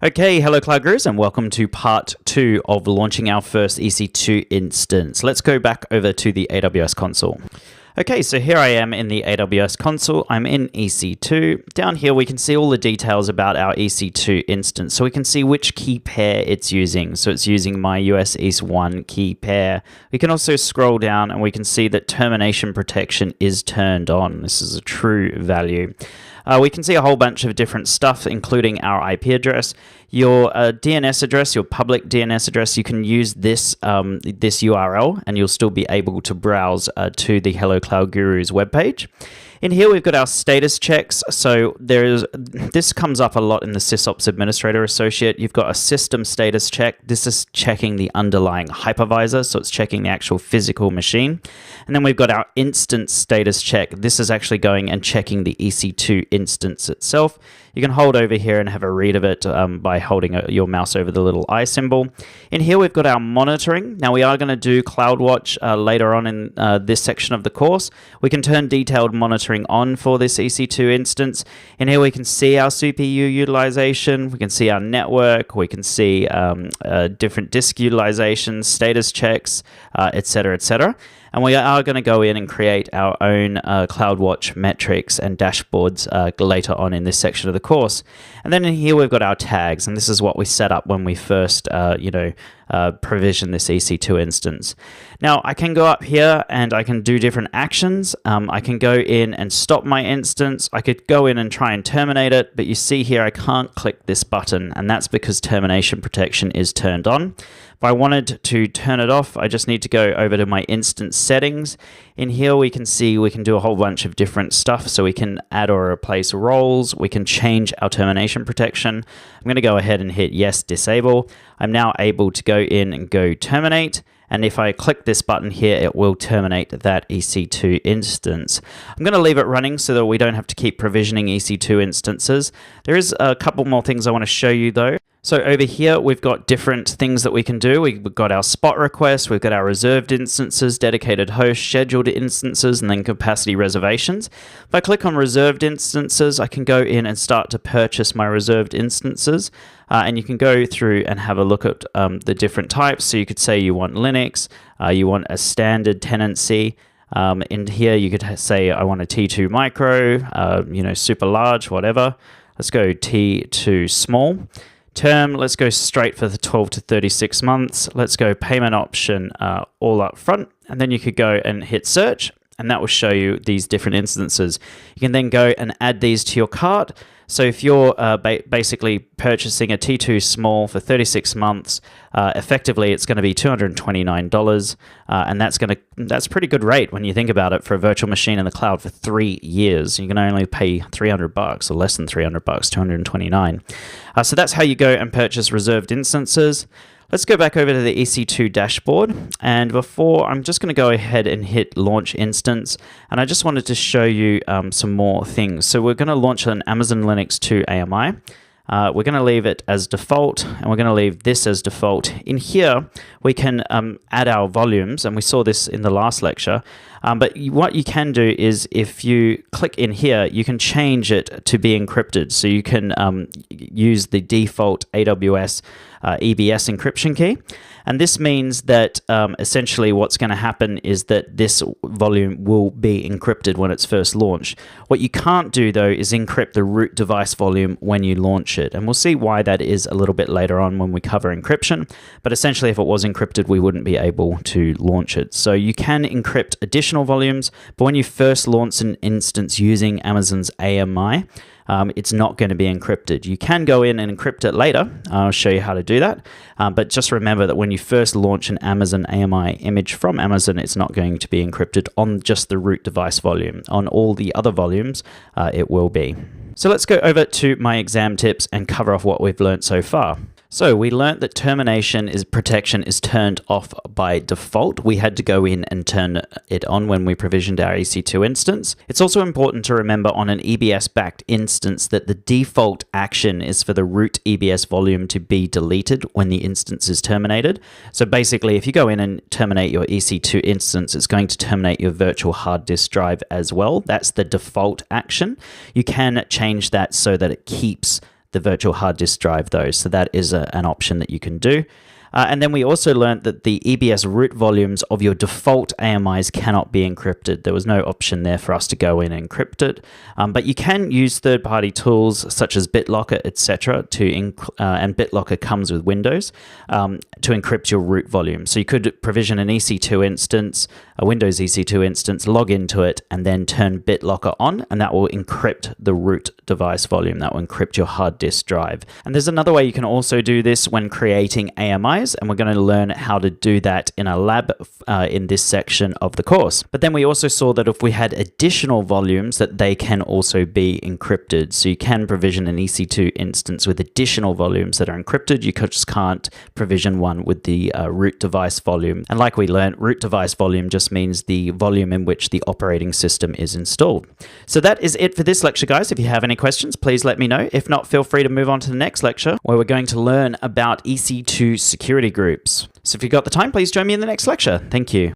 Okay, hello Cloud Gurus, and welcome to part 2 of launching our first EC2 instance. Let's go back over to the AWS console. Okay, so here I am in the AWS console. I'm in EC2. Down here we can see all the details about our EC2 instance. So we can see which key pair it's using. So it's using my US East 1 key pair. We can also scroll down and we can see that termination protection is turned on. This is a true value. We can see a whole bunch of different stuff, including our IP address, your DNS address, your public DNS address. You can use this URL, and you'll still be able to browse to the Hello Cloud Gurus webpage. In here, we've got our status checks. So this comes up a lot in the SysOps Administrator Associate. You've got a system status check. This is checking the underlying hypervisor, so it's checking the actual physical machine. And then we've got our instance status check. This is actually going and checking the EC2 instance itself. You can hold over here and have a read of it by holding your mouse over the little eye symbol. In here, we've got our monitoring. Now, we are going to do CloudWatch later on in this section of the course. We can turn detailed monitoring on for this EC2 instance. In here, we can see our CPU utilization. We can see our network. We can see different disk utilizations, status checks, etc., etc. And we are going to go in and create our own CloudWatch metrics and dashboards later on in this section of the course. And then in here, we've got our tags. And this is what we set up when we first, provision this EC2 instance. Now, I can go up here and I can do different actions. I can go in and stop my instance. I could go in and try and terminate it. But you see here, I can't click this button. And that's because termination protection is turned on. If I wanted to turn it off, I just need to go over to my instance settings. In here, we can see we can do a whole bunch of different stuff. So we can add or replace roles. We can change our termination protection. I'm going to go ahead and hit yes, disable. I'm now able to go in and go terminate. And if I click this button here, it will terminate that EC2 instance. I'm going to leave it running so that we don't have to keep provisioning EC2 instances. There is a couple more things I want to show you though. So over here, we've got different things that we can do. We've got our spot requests, we've got our reserved instances, dedicated hosts, scheduled instances, and then capacity reservations. If I click on reserved instances, I can go in and start to purchase my reserved instances. And you can go through and have a look at the different types. So you could say you want Linux, you want a standard tenancy. In here, you could say I want a T2 micro, super large, whatever. Let's go T2 small. Term, let's go straight for the 12 to 36 months. Let's go payment option all up front. And then you could go and hit search, and that will show you these different instances. You can then go and add these to your cart. So if you're basically purchasing a T2 small for 36 months, effectively it's going to be $229, and that's pretty good rate when you think about it for a virtual machine in the cloud for 3 years. You can only pay $300 or less than $300, $229. So that's how you go and purchase reserved instances. Let's go back over to the EC2 dashboard, and before I'm just going to go ahead and hit launch instance, and I just wanted to show you some more things. So we're going to launch an Amazon Linux 2 AMI. We're going to leave it as default, and we're going to leave this as default. In here, we can add our volumes, and we saw this in the last lecture. But what you can do is if you click in here, you can change it to be encrypted. So you can use the default AWS EBS encryption key. And this means that essentially what's going to happen is that this volume will be encrypted when it's first launched. What you can't do, though, is encrypt the root device volume when you launch it. And we'll see why that is a little bit later on when we cover encryption. But essentially, if it was encrypted, we wouldn't be able to launch it. So you can encrypt additional volumes, but when you first launch an instance using Amazon's AMI, it's not going to be encrypted. You can go in and encrypt it later. I'll show you how to do that. But just remember that when you first launch an Amazon AMI image from Amazon, it's not going to be encrypted on just the root device volume. On all the other volumes, it will be. So let's go over to my exam tips and cover off what we've learned so far. So we learned that termination protection is turned off by default. We had to go in and turn it on when we provisioned our EC2 instance. It's also important to remember on an EBS-backed instance that the default action is for the root EBS volume to be deleted when the instance is terminated. So basically, if you go in and terminate your EC2 instance, it's going to terminate your virtual hard disk drive as well. That's the default action. You can change that so that it keeps the virtual hard disk drive though. So that is an option that you can do. And then we also learned that the EBS root volumes of your default AMIs cannot be encrypted. There was no option there for us to go in and encrypt it. But you can use third-party tools such as BitLocker, etc. And BitLocker comes with Windows to encrypt your root volume. So you could provision an EC2 instance, a Windows EC2 instance, log into it, and then turn BitLocker on, and that will encrypt the root device volume. That will encrypt your hard disk drive. And there's another way you can also do this when creating AMIs, and we're going to learn how to do that in a lab in this section of the course. But then we also saw that if we had additional volumes, that they can also be encrypted. So you can provision an EC2 instance with additional volumes that are encrypted. You just can't provision one with the root device volume. And like we learned, root device volume just means the volume in which the operating system is installed. So that is it for this lecture, guys. If you have any questions, please let me know. If not, feel free to move on to the next lecture where we're going to learn about EC2 security groups. So if you've got the time, please join me in the next lecture. Thank you.